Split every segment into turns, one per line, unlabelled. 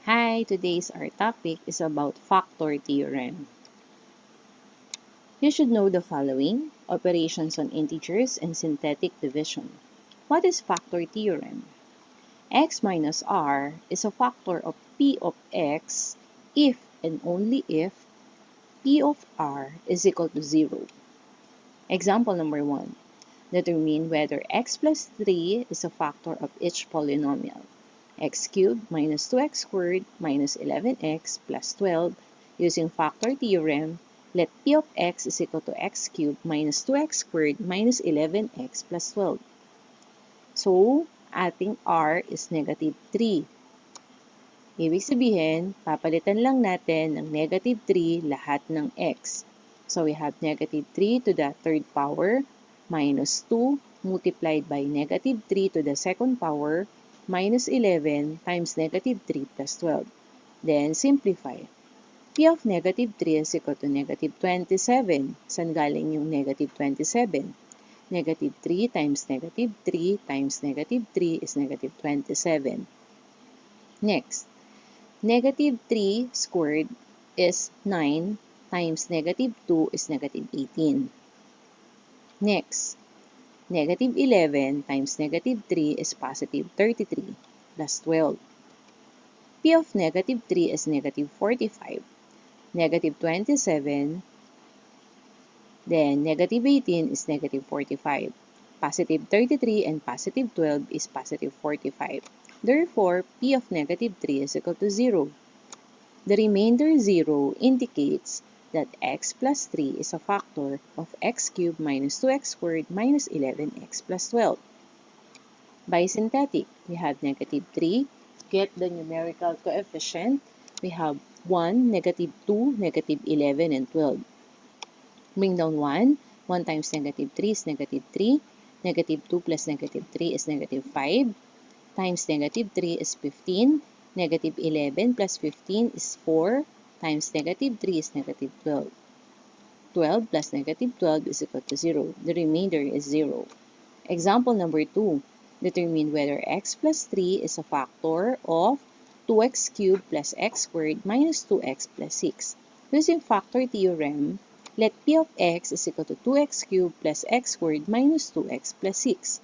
Hi, today's our topic is about factor theorem. You should know the following: operations on integers and synthetic division. What is factor theorem? X minus r is a factor of p of x if and only if p of r is equal to 0. Example number 1. Determine whether x plus 3 is a factor of each polynomial. X cubed minus 2x squared minus 11x plus 12. Using factor theorem, let p of x is equal to x cubed minus 2x squared minus 11x plus 12. So, ating r is negative 3. Ibig sabihin, papalitan lang natin ng negative 3 lahat ng x. So, we have negative 3 to the third power minus 2 multiplied by negative 3 to the second power minus 11 times negative 3 plus 12. Then, simplify. P of negative 3 is equal to negative 27. Saan galing yung negative 27? Negative 3 times negative 3 times negative 3 is negative 27. Next, negative 3 squared is 9 times negative 2 is negative 18. Next, negative 11 times negative 3 is positive 33 plus 12. P of negative 3 is negative 45. Negative 27, then negative 18 is negative 45. Positive 33 and positive 12 is positive 45. Therefore, P of negative 3 is equal to 0. The remainder 0 indicates that x plus 3 is a factor of x cubed minus 2x squared minus 11x plus 12. By synthetic, we have negative 3. Get the numerical coefficient. We have 1, negative 2, negative 11, and 12. Bring down 1. 1 times negative 3 is negative 3. Negative 2 plus negative 3 is negative 5. Times negative 3 is 15. Negative 11 plus 15 is 4. Times negative 3 is negative 12. 12 plus negative 12 is equal to 0. The remainder is 0. Example number 2. Determine whether x plus 3 is a factor of 2x cubed plus x squared minus 2x plus 6. Using factor theorem, let p of x is equal to 2x cubed plus x squared minus 2x plus 6.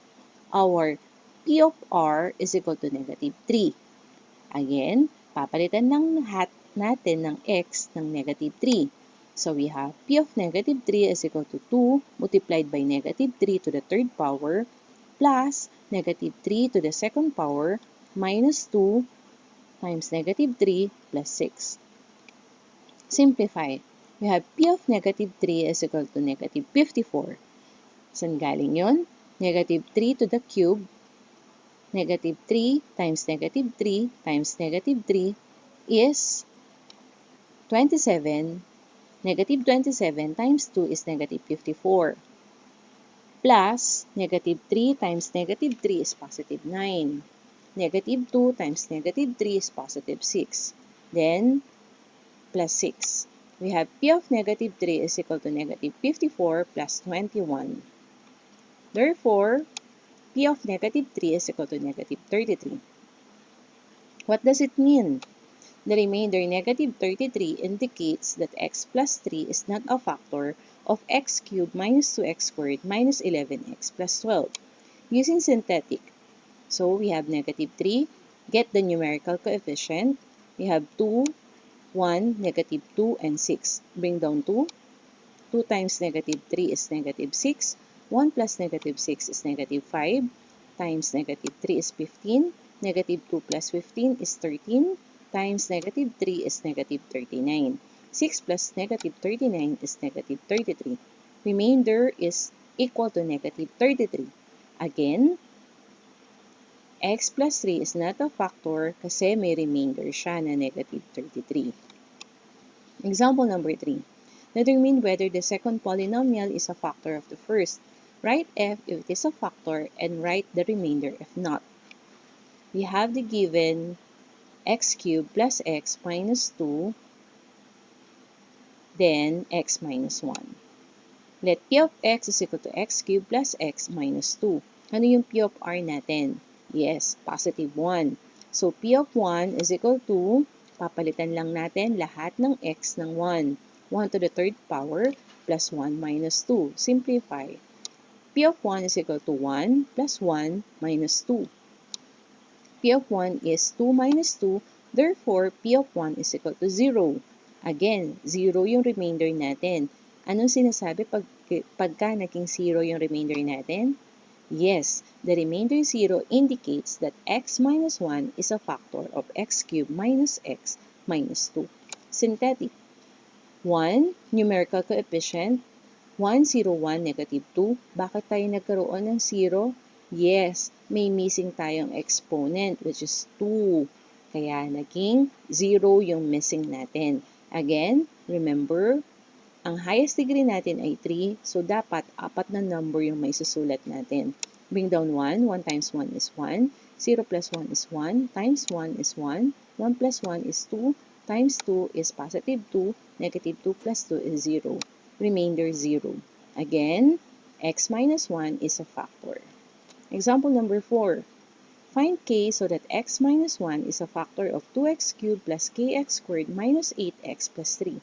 Our p of r is equal to negative 3. Again, papalitan lang lahat natin ng x ng negative 3. So we have p of negative 3 is equal to 2 multiplied by negative 3 to the third power plus negative 3 to the second power minus 2 times negative 3 plus 6. Simplify. We have p of negative 3 is equal to negative 54. Saan galing yun? Negative 3 to the cube. Negative 3 times negative 3 times negative 3 is 27. Negative 27 times 2 is negative 54. Plus, negative 3 times negative 3 is positive 9. Negative 2 times negative 3 is positive 6. Then, plus 6. We have p of negative 3 is equal to negative 54 plus 21. Therefore, p of negative 3 is equal to negative 33. What does it mean? The remainder negative 33 indicates that x plus 3 is not a factor of x cubed minus 2x squared minus 11x plus 12. Using synthetic, so we have negative 3. Get the numerical coefficient. We have 2, 1, negative 2, and 6. Bring down 2. 2 times negative 3 is negative 6. 1 plus negative 6 is negative 5. Times negative 3 is 15. Negative 2 plus 15 is 13. Times negative 3 is negative 39. 6 plus negative 39 is negative 33. Remainder is equal to negative 33. Again, x plus 3 is not a factor kasi may remainder siya na negative 33. Example number 3. Determine whether the second polynomial is a factor of the first. Write f if it is a factor and write the remainder if not. We have the given x cubed plus x minus 2, then x minus 1. Let p of x is equal to x cubed plus x minus 2. Ano yung p of r natin? Yes, positive 1. So, P of 1 is equal to, papalitan lang natin lahat ng x ng 1. 1 to the third power plus 1 minus 2. Simplify. P of 1 is equal to 1 plus 1 minus 2. P of 1 is 2 minus 2, therefore, P of 1 is equal to 0. Again, 0 yung remainder natin. Anong sinasabi pagka naging 0 yung remainder natin? Yes, the remainder 0 indicates that x minus 1 is a factor of x cubed minus x minus 2. Synthetic. 1, numerical coefficient. 1, 0, 1, negative 2. Bakit tayo nagkaroon ng 0? Yes, may missing tayong exponent which is 2. Kaya naging 0 yung missing natin. Again, remember, ang highest degree natin ay 3, so dapat 4 na number yung may susulat natin. Bring down 1, 1 times 1 is 1, 0 plus 1 is 1, times 1 is 1, 1 plus 1 is 2, times 2 is positive 2, negative 2 plus 2 is 0. Remainder 0. Again, x minus 1 is a factor. Example number 4. Find k so that x minus 1 is a factor of 2x cubed plus kx squared minus 8x plus 3.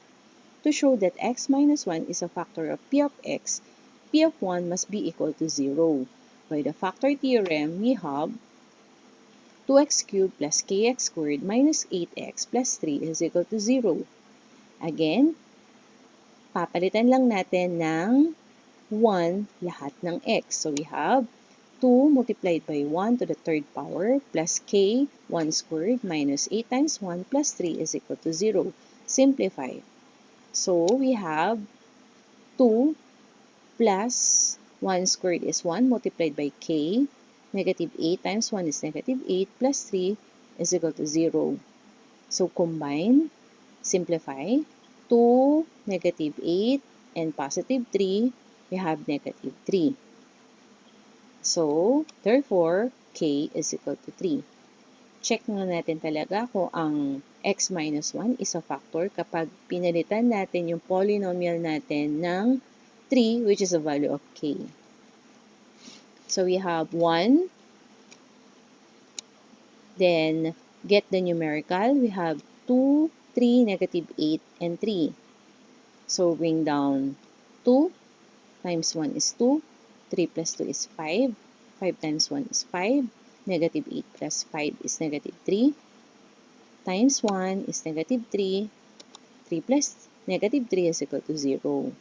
To show that x minus 1 is a factor of p of x, p of 1 must be equal to 0. By the factor theorem, we have 2x cubed plus kx squared minus 8x plus 3 is equal to 0. Again, papalitan lang natin ng 1 lahat ng x. So we have 2 multiplied by 1 to the third power plus k 1 squared minus 8 times 1 plus 3 is equal to 0. Simplify. So we have 2 plus 1 squared is 1 multiplied by k. Negative 8 times 1 is negative 8 plus 3 is equal to 0. So combine, simplify. 2, negative 8, and positive 3, we have negative 3. So, therefore, k is equal to 3. Check na natin talaga kung ang x minus 1 is a factor kapag pinalitan natin yung polynomial natin ng 3, which is the value of k. So, we have 1, then get the numerical. We have 2, 3, negative 8, and 3. So, bring down 2 times 1 is 2, 3 plus 2 is 5, 5 times 1 is 5, negative 8 plus 5 is negative 3, times 1 is negative 3, 3 plus negative 3 is equal to 0.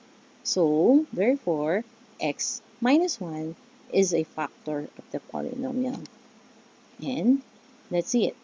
So, therefore, x minus 1 is a factor of the polynomial. And that's it.